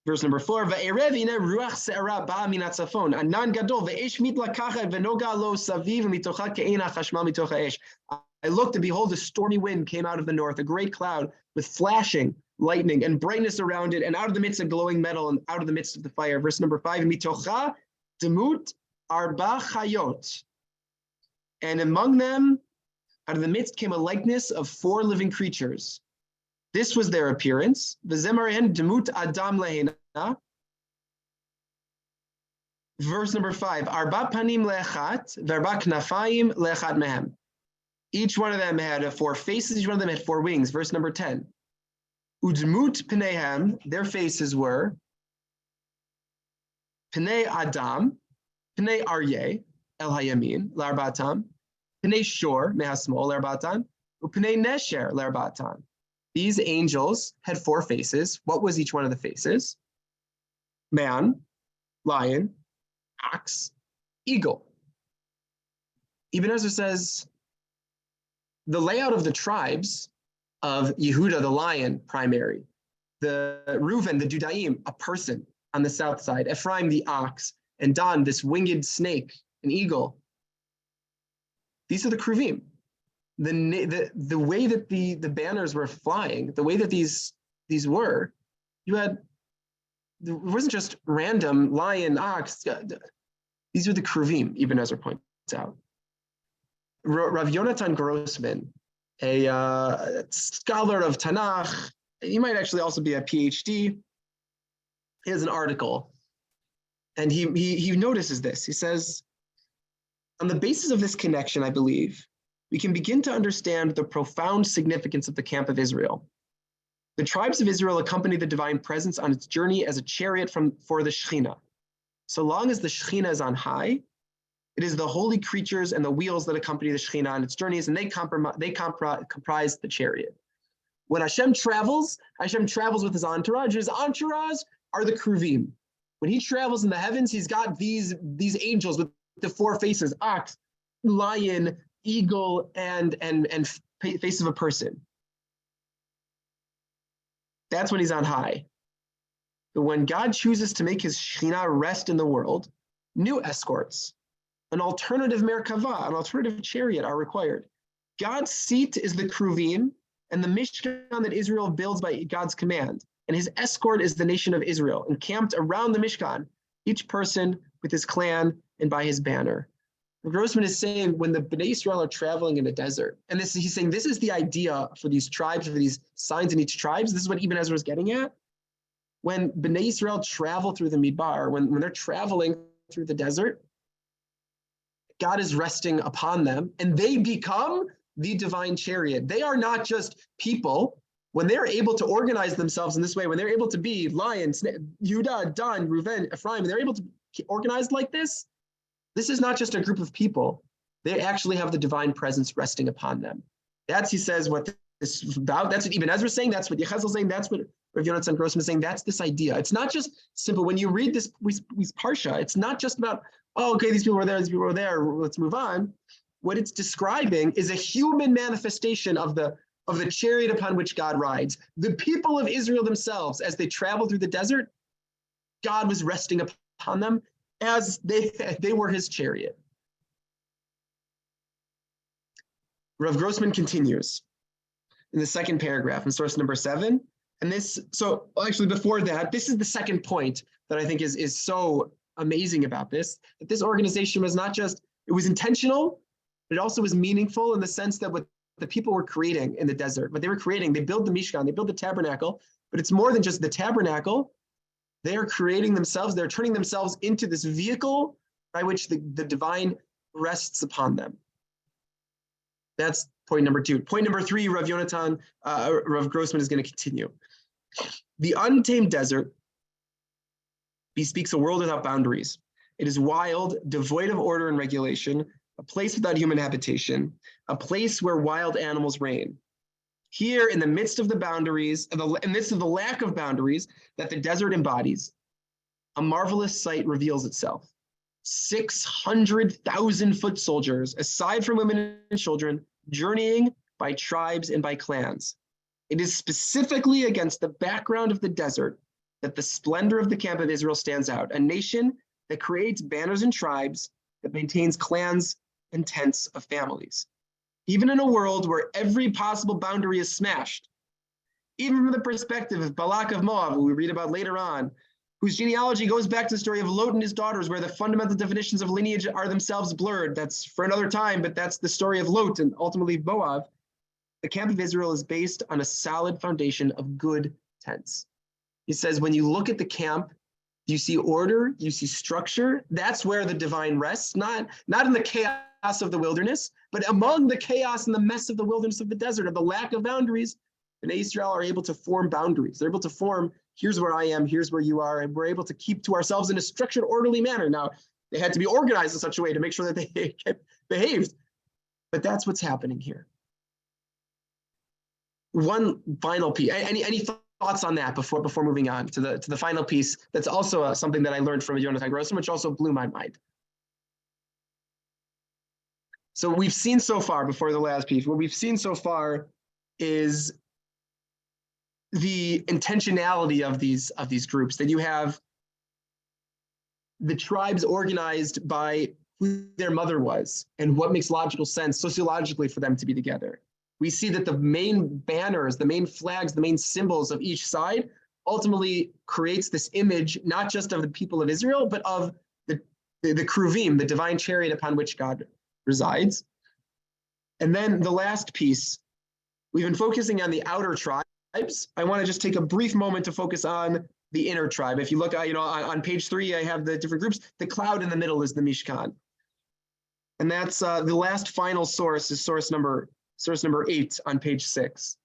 Verse number 4, Va'erev ine ruach se'ara ba'a min hatzafon, anan gadol ve'esh mitlakachet ve'noga lo saviv mitocha ke'ein hachashmal mitoch ha'esh. I looked, and behold, a stormy wind came out of the north, a great cloud with flashing lightning and brightness around it, and out of the midst of glowing metal and out of the midst of the fire. Verse number 5, mitocha demut arba chayot. And among them, out of the midst came a likeness of 4 living creatures. This was their appearance. V'zemaren demut adam lehena. Verse number 5. Arba panim le'echat, v'arba knafayim le'echat mehem. Each one of them had 4 faces. Each one of them had 4 wings. Verse number 10. Udmut pneihem. Their faces were pnei adam, pnei aryeh, el hayamin, l'arbatam, pnei shor, mehasmol, l'arbatam, upnei nesher, l'arbatam. These angels had 4 faces. What was each one of the faces? Man, lion, ox, eagle. Ibn Ezra says the layout of the tribes of Yehuda, the lion, primary, the Reuven, the Judaim, a person on the south side, Ephraim, the ox, and Dan, this winged snake, an eagle. These are the Kruvim. The way that the banners were flying, the way that these were, you had, it wasn't just random lion, ox. These are the Kruvim, Ibn Ezra points out. Rav Yonatan Grossman, a scholar of Tanakh, he might actually also be a PhD. He has an article, and he notices this. He says, on the basis of this connection, I believe, we can begin to understand the profound significance of the camp of Israel. The tribes of Israel accompany the divine presence on its journey as a chariot for the Shekhinah. So long as the Shekhinah is on high, it is the holy creatures and the wheels that accompany the Shekhinah on its journeys, and they comprise the chariot. When Hashem travels with his entourage. His entourage are the Kruvim. When he travels in the heavens, he's got these angels with the 4 faces: ox, lion, eagle, and face of a person. That's when he's on high. But when God chooses to make his Shekhinah rest in the world, new escorts, an alternative Merkava, an alternative chariot are required. God's seat is the Kruvim and the Mishkan that Israel builds by God's command. And his escort is the nation of Israel, encamped around the Mishkan, each person with his clan and by his banner. Grossman is saying when the Bnei Israel are traveling in the desert, and he's saying this is the idea for these tribes, for these signs in each tribe. This is what Ibn Ezra is getting at. When Bnei Israel travel through the Midbar, when they're traveling through the desert, God is resting upon them, and they become the divine chariot. They are not just people. When they're able to organize themselves in this way, when they're able to be lions, Yehuda, Dan, Reuven, Ephraim, they're able to be organized like this, this is not just a group of people. They actually have the divine presence resting upon them. That's, he says, what this is about. That's what Ibn Ezra is saying. That's what Yechazel is saying. That's what Rav Yonatan Grossman is saying. That's this idea. It's not just simple. When you read this Parsha, it's not just about, oh, okay, these people were there, these people were there, let's move on. What it's describing is a human manifestation of the chariot upon which God rides. The people of Israel themselves, as they travel through the desert, God was resting upon them as they were his chariot. Rav Grossman continues in the second paragraph in source number 7. And this, so actually before that, this is the second point that I think is so amazing about this, that this organization was not just, it was intentional, but it also was meaningful in the sense that what the people were creating in the desert, what they were creating, they build the Mishkan, they build the tabernacle, but it's more than just the tabernacle. They're creating themselves, they're turning themselves into this vehicle by which the divine rests upon them. That's point number 2. Point number 3, Rav Grossman is going to continue. The untamed desert bespeaks a world without boundaries. It is wild, devoid of order and regulation, a place without human habitation, a place where wild animals reign. Here, in the midst of the boundaries, in the midst of the lack of boundaries that the desert embodies, a marvelous sight reveals itself. 600,000 foot soldiers, aside from women and children, journeying by tribes and by clans. It is specifically against the background of the desert that the splendor of the camp of Israel stands out, a nation that creates banners and tribes, that maintains clans and tents of families. Even in a world where every possible boundary is smashed, even from the perspective of Balak of Moab, who we read about later on, whose genealogy goes back to the story of Lot and his daughters, where the fundamental definitions of lineage are themselves blurred. That's for another time, but that's the story of Lot and ultimately Moab. The camp of Israel is based on a solid foundation of good tents. He says, when you look at the camp, you see order, you see structure. That's where the divine rests, not in the chaos of the wilderness, but among the chaos and the mess of the wilderness of the desert, of the lack of boundaries. And Israel are able to form boundaries. They're able to form, here's where I am, here's where you are, and we're able to keep to ourselves in a structured, orderly manner. Now, they had to be organized in such a way to make sure that they behaved, but that's what's happening here. One final piece. Any thoughts on that before moving on to the final piece? That's also something that I learned from Jonathan Grossman, which also blew my mind. So we've seen so far, before the last piece, what we've seen so far is the intentionality of these groups, that you have the tribes organized by who their mother was and what makes logical sense sociologically for them to be together. We see that the main banners, the main flags, the main symbols of each side ultimately creates this image, not just of the people of Israel, but of the Kruvim, the divine chariot upon which God resides. And then the last piece, we've been focusing on the outer tribes. I want to just take a brief moment to focus on the inner tribe. If you look at, on page 3, I have the different groups. The cloud in the middle is the Mishkan. And that's the last final source is source number 8 on page 6.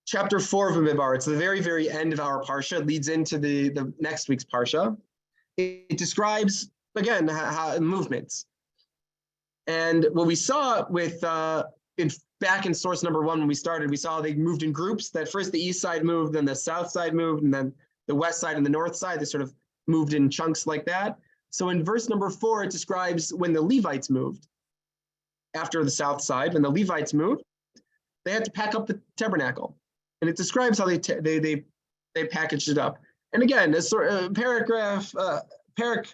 Chapter 4 of Bamidbar. It's the very, very end of our Parsha. It leads into the next week's Parsha. It describes, again, how movements. And what we saw with back in source number 1 when we started, we saw they moved in groups. That first the east side moved, then the south side moved, and then the west side and the north side. They sort of moved in chunks like that. So in verse number 4, it describes when the Levites moved. After the south side, when the Levites moved, they had to pack up the tabernacle, and it describes how they packaged it up. And again, this sort of paragraph, Parak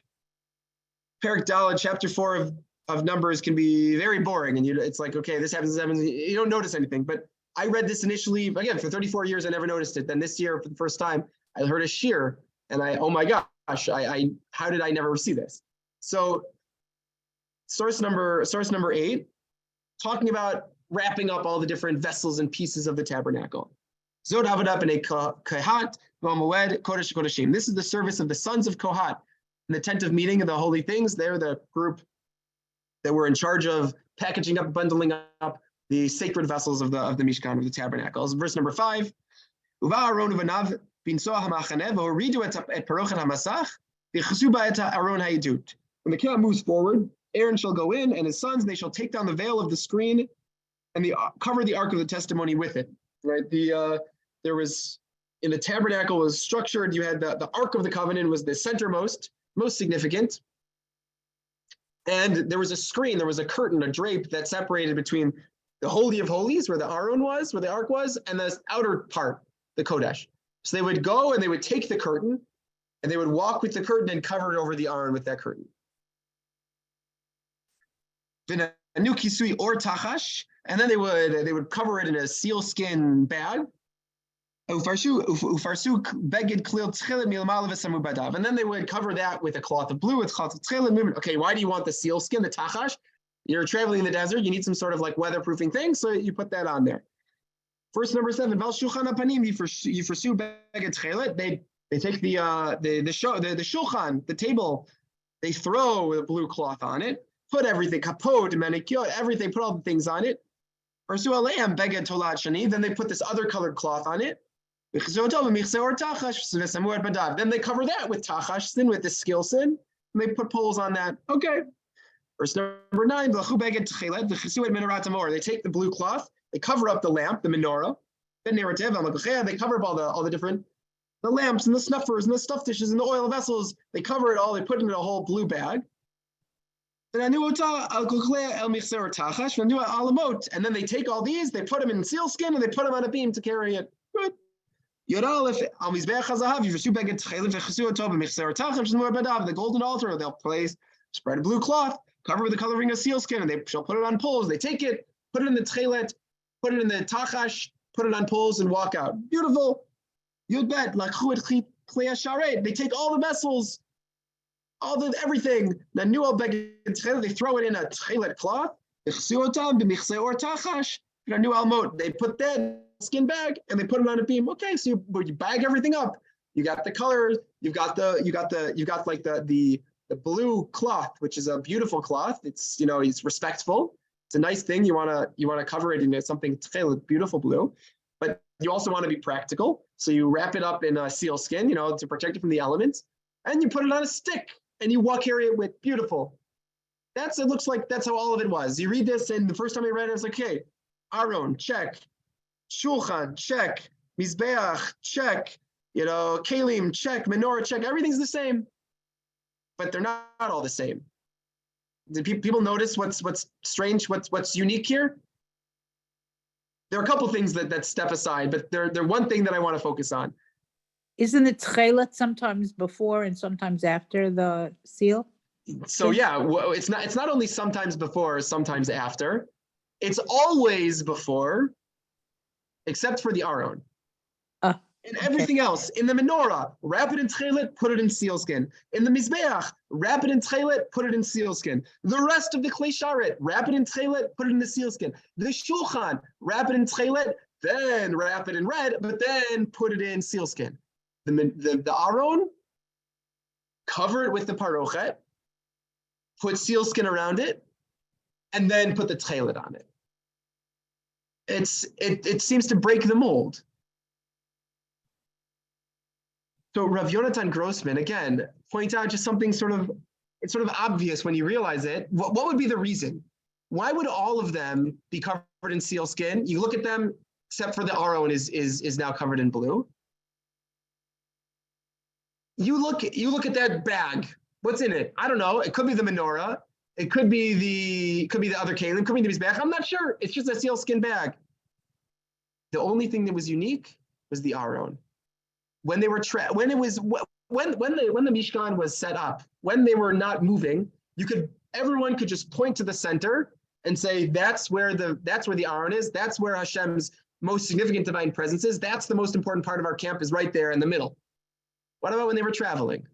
Daled, chapter 4 of Numbers can be very boring, and it's like, okay, this happens, you don't notice anything. But I read this initially, again, for 34 years, I never noticed it. Then this year, for the first time, I heard a shir, and oh my gosh, how did I never see this? So source number 8, talking about wrapping up all the different vessels and pieces of the tabernacle. Zod Avodah b'nei Kohat v'Moed Kodesh Kodeshim. This is the service of the sons of Kohat in the tent of meeting of the holy things. They're the group that were in charge of packaging up, bundling up the sacred vessels of the Mishkan, of the tabernacles. Verse number 5. Uva Aaron v'Nav b'nsoah ha'machaneh v'horidu et parochet ha'masach v'chsu ba et Aaron ha'idut. When the camp moves forward, Aaron shall go in, and his sons, they shall take down the veil of the screen and cover the ark of the testimony with it. Right? There was, in the tabernacle was structured, you had the ark of the covenant was the centermost, most significant. And there was a screen, there was a curtain, a drape that separated between the Holy of Holies, where the Aaron was, where the ark was, and the outer part, the Kodesh. So they would go and they would take the curtain, and they would walk with the curtain and cover it over the Aaron with that curtain. Anu kisui or tachash, and then they would cover it in a sealskin bag. And then they would cover that with a cloth of blue. It's called tchelim. Okay, why do you want the sealskin, the tachash? You're traveling in the desert. You need some sort of like weatherproofing thing, so you put that on there. Verse number 7. They take the shulchan, the table. They throw the blue cloth on it. Put everything, kapot, manicure, everything, put all the things on it. Then they put this other colored cloth on it. Then they cover that with tachash, with the skill sin, and they put poles on that. Okay. Verse number 9. They take the blue cloth, they cover up the lamp, the menorah. They cover up all the different, the lamps and the snuffers and the stuff dishes and the oil vessels. They cover it all, they put it in a whole blue bag. And then they take all these, they put them in sealskin, and they put them on a beam to carry it. Good. The golden altar, they'll place, spread a blue cloth, cover with the coloring of sealskin, and they shall put it on poles. They take it, put it in the tchelet, put it in the tachash, put it on poles, and walk out. Beautiful. Yud bet, they take all the vessels, everything. They throw it in a tchelet cloth. They put that skin bag and they put it on a beam. Okay, so you bag everything up. You got the colors. You got like the blue cloth, which is a beautiful cloth. It's it's respectful. It's a nice thing. You wanna cover it in something beautiful blue, but you also want to be practical. So you wrap it up in a seal skin, to protect it from the elements, and you put it on a stick and you carry it with beautiful. It looks like that's how all of it was. You read this, and the first time I read it, I was like, okay, Aron, check. Shulchan, check. Mizbeach, check. Kalim, check. Menorah, check. Everything's the same, but they're not all the same. Did people notice what's strange? What's unique here? There are a couple things that step aside, but they're one thing that I want to focus on. Isn't it tchelet sometimes before and sometimes after the seal? So yeah, it's not only sometimes before, sometimes after. It's always before, except for the Aron. And everything else, in the menorah, wrap it in tchelet, put it in sealskin. In the mizbeach, wrap it in tchelet, put it in sealskin. The rest of the klei sharet, wrap it in tchelet, put it in the sealskin. The shulchan, wrap it in tchelet, then wrap it in red, but then put it in sealskin. The Aron, cover it with the parochet, put sealskin around it, and then put the tchelet on it. It seems to break the mold. So Rav Yonatan Grossman, again, point out just something it's sort of obvious when you realize it. What would be the reason? Why would all of them be covered in sealskin? You look at them, except for the Aron is now covered in blue. You look at that bag. What's in it? I don't know. It could be the menorah. It could be the other kalim. Could be the mizbeach. I'm not sure. It's just a sealskin bag. The only thing that was unique was the Aron. When they were when the Mishkan was set up, when they were not moving, everyone could just point to the center and say that's where the Aron is. That's where Hashem's most significant divine presence is. That's the most important part of our camp, is right there in the middle. What about when they were traveling?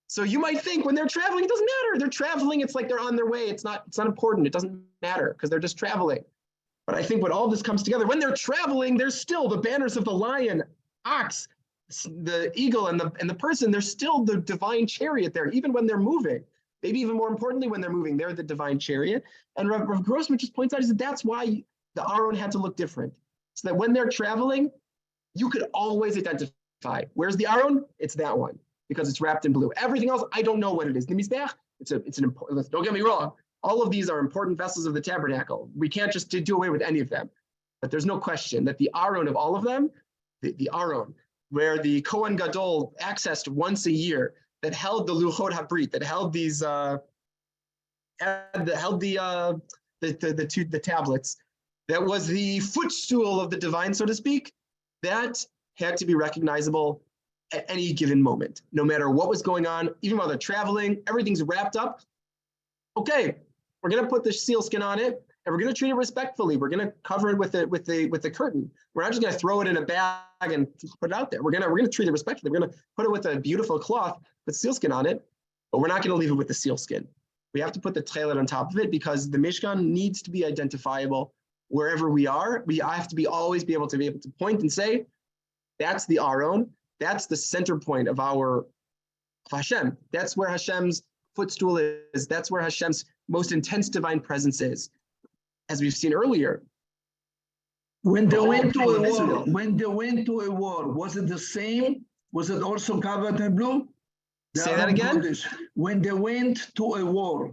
So you might think when they're traveling, it doesn't matter. They're traveling. It's like they're on their way. It's not important. It doesn't matter because they're just traveling. But I think when all this comes together, when they're traveling, there's still the banners of the lion, ox, the eagle, and the person. There's still the divine chariot there, even when they're moving. Maybe even more importantly, when they're moving, they're the divine chariot. And Rav Grossman just points out is that that's why the Aron had to look different, so that when they're traveling, you could always identify where's the Aron. It's that one because it's wrapped in blue. Everything else, I don't know what it is. The mizbeach, it's an important. Don't get me wrong. All of these are important vessels of the tabernacle. We can't just do away with any of them. But there's no question that the Aron of all of them, the Aron, where the Kohen Gadol accessed once a year, that held the Luchot HaBrit, that held these, the tablets, that was the footstool of the divine, so to speak, that had to be recognizable at any given moment, no matter what was going on, even while they're traveling, everything's wrapped up. Okay, we're going to put the sealskin on it, and we're going to treat it respectfully. We're going to cover it with the curtain. We're not just going to throw it in a bag and put it out there. We're going to treat it respectfully. We're going to put it with a beautiful cloth with sealskin on it, but we're not going to leave it with the sealskin. We have to put the tchelet on top of it because the Mishkan needs to be identifiable wherever we are. We have to always be able to point and say, that's the Aron. That's the center point of Hashem. That's where Hashem's footstool is. That's where Hashem's most intense divine presence is, as we've seen earlier. When they went to a war, was it the same? Was it also covered in blue? Say that again? When they went to a war.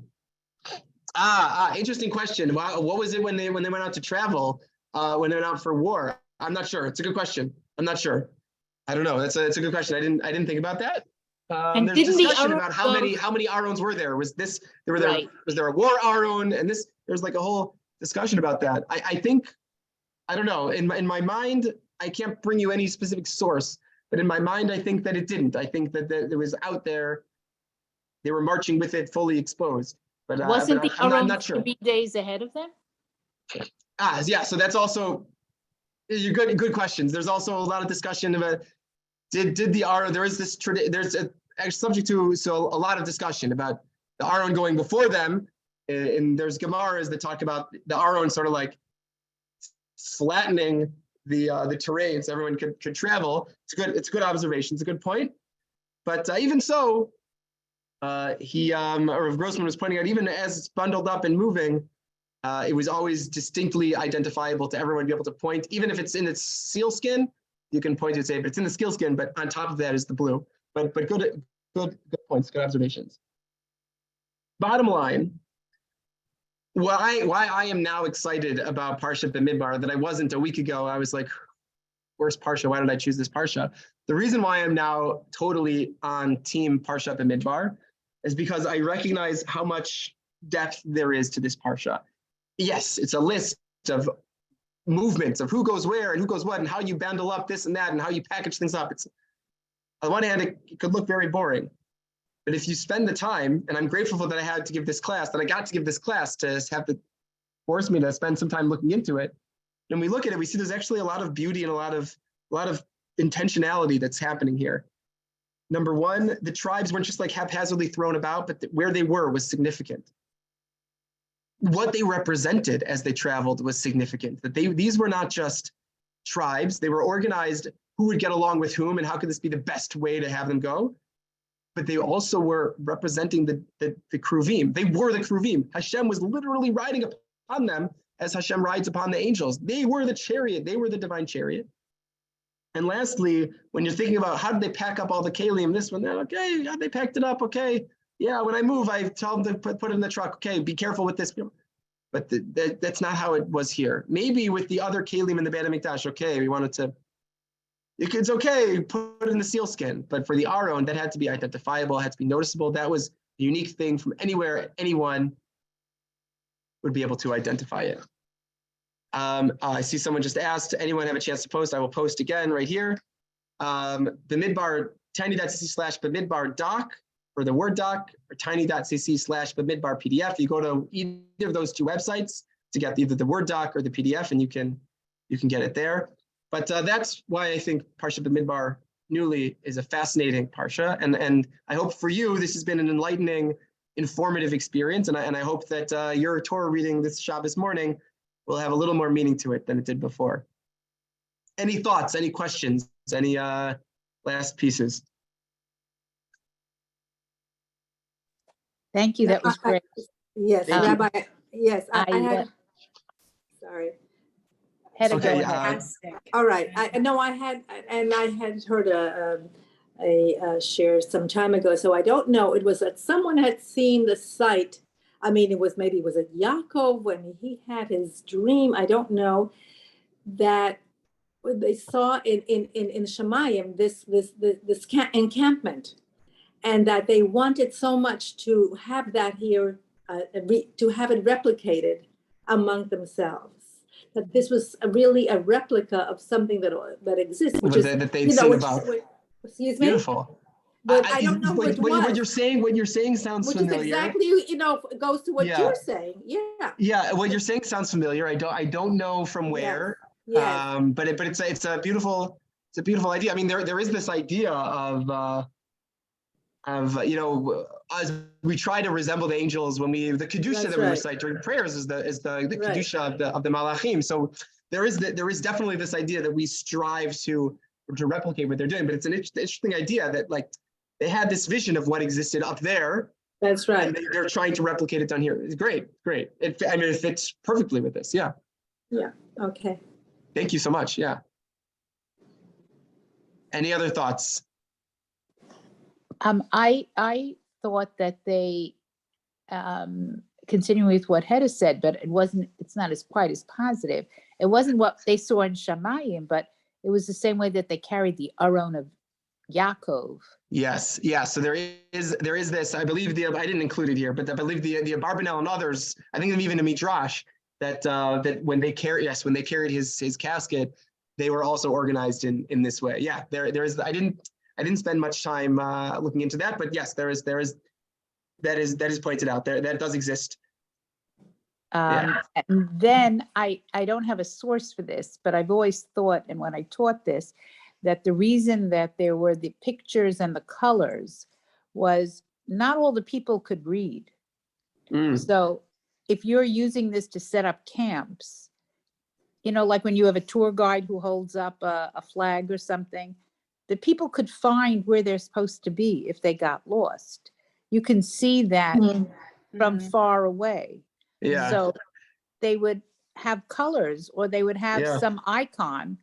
Interesting question. What was it when they went out to travel? When they went out for war? I'm not sure. It's a good question. I'm not sure. I don't know. That's a good question. I didn't think about that. And There's didn't the discussion Aaron about go- how many Aarons were there? Was Right. there a war Aaron? And there's like a whole discussion about that. I think, I don't know, in my mind, I can't bring you any specific source, but in my mind, I think that it didn't. I think that it was out there. They were marching with it fully exposed. But, Wasn't the I'm Aaron not sure. 3 days ahead of them? Yeah, so that's also good questions. There's also a lot of discussion about did the Aaron, there's a subject to, so a lot of discussion about the Aaron going before them, and there's Gemaras that talk about the Aaron sort of like flattening the terrain so everyone could travel. It's a good observation. It's a good point. But even so, Rav Grossman was pointing out, even as it's bundled up and moving, it was always distinctly identifiable to everyone, be able to point, even if it's in its seal skin, you can point to it, say, but it's in the seal skin, but on top of that is the blue. But good points, good observations. Bottom line, why I am now excited about Parshat Bamidbar that I wasn't a week ago. I was like, where's Parsha? Why did I choose this Parsha? The reason why I'm now totally on team Parshat Bamidbar is because I recognize how much depth there is to this Parsha. Yes, it's a list of movements of who goes where and who goes what and how you bundle up this and that and how you package things up. It's, on the one hand, it could look very boring. But if you spend the time, and I'm grateful that I got to give this class to have to force me to spend some time looking into it. And we look at it, we see there's actually a lot of beauty and a lot of intentionality that's happening here. Number one, the tribes weren't just like haphazardly thrown about, but where they were was significant. What they represented as they traveled was significant. That these were not just tribes, they were organized who would get along with whom and how could this be the best way to have them go. But they also were representing the Kruvim. They were the Kruvim. Hashem was literally riding upon them as Hashem rides upon the angels. They were the chariot. They were the divine chariot. And lastly, when you're thinking about how did they pack up all the kalim, this one, okay, yeah, they packed it up, okay. Yeah, when I move, I tell them to put it in the truck. Okay, be careful with this. But that's not how it was here. Maybe with the other kalim in the Beit HaMikdash, okay, we wanted to, it's okay, put it in the sealskin. But for the Aron, that had to be identifiable, had to be noticeable. That was a unique thing from anywhere anyone would be able to identify it. I see someone just asked, anyone have a chance to post? I will post again right here. Bamidbar, tiny.cc/Bamidbar doc, or the Word doc, or tiny.cc/Bamidbar PDF. You go to either of those two websites to get either the Word doc or the PDF, and you can get it there. But that's why I think Parshat Bamidbar newly is a fascinating Parsha. And I hope for you, this has been an enlightening, informative experience. And I hope that your Torah reading this Shabbos morning will have a little more meaning to it than it did before. Any thoughts, any questions, any last pieces? Thank you. That was great. Yes, Thank you. Rabbi, yes, I had, sorry. Hedda, Okay, go ahead. All right, I had heard a share some time ago, so I don't know. It was that someone had seen the site. I mean, it was at Yaakov when he had his dream. I don't know that they saw in Shemayim this encampment, and that they wanted so much to have that here, to have it replicated among themselves. That this was really a replica of something that exists, which is that they've seen about. Excuse me. Beautiful. But I don't know what you're saying sounds which familiar. Which is exactly, goes to what you're saying. Yeah. Yeah, what you're saying sounds familiar. I don't know from where. Yes. But it's a beautiful idea. I mean, there is this idea of as we try to resemble the angels when the kedusha that we recite during prayers is the kedusha of the malachim. So there is definitely this idea that we strive to replicate what they're doing. But it's an interesting idea that like they had this vision of what existed up there. That's right. And they're trying to replicate it down here. It's great. It fits perfectly with this. Yeah. Yeah. Okay. Thank you so much. Yeah. Any other thoughts? I thought that they, continuing with what Hedda said, but it's not quite as positive. It wasn't what they saw in Shemayim, but it was the same way that they carried the Aron of Yaakov Yes, yeah. So there is this. I believe I didn't include it here, but I believe the Abarbanel and others. I think even a Midrash that when they carried his casket, they were also organized in this way. Yeah, there is. I didn't spend much time looking into that, but yes, that is pointed out there. That does exist. And then I don't have a source for this, but I've always thought, and when I taught this, that the reason that there were the pictures and the colors was not all the people could read. So if you're using this to set up camps, like when you have a tour guide who holds up a flag or something, the people could find where they're supposed to be if they got lost. You can see that from far away. Yeah. So they would have colors, or they would have Yeah. some icon,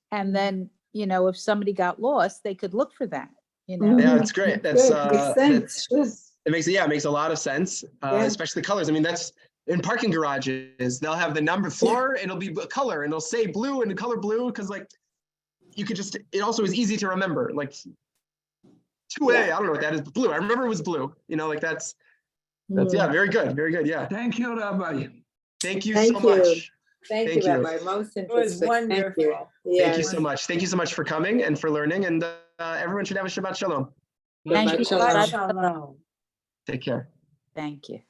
and then, if somebody got lost, they could look for that, Yeah, it's great. That's Makes sense. it makes a lot of sense, especially the colors. I mean, that's in parking garages. They'll have the number floor, and it'll be a color, and it'll say blue and the color blue, because you could just. It also is easy to remember. 2A, I don't know what that is, but blue. I remember it was blue. That's very good, very good. Yeah. Thank you, Rabbi. Thank you so much. Thank you, Rabbi. Most interesting. It was wonderful. Thank you. Thank you so much. Thank you so much for coming and for learning. And everyone should have a Shabbat Shalom. Thank you. Shabbat Shalom. Take care. Thank you.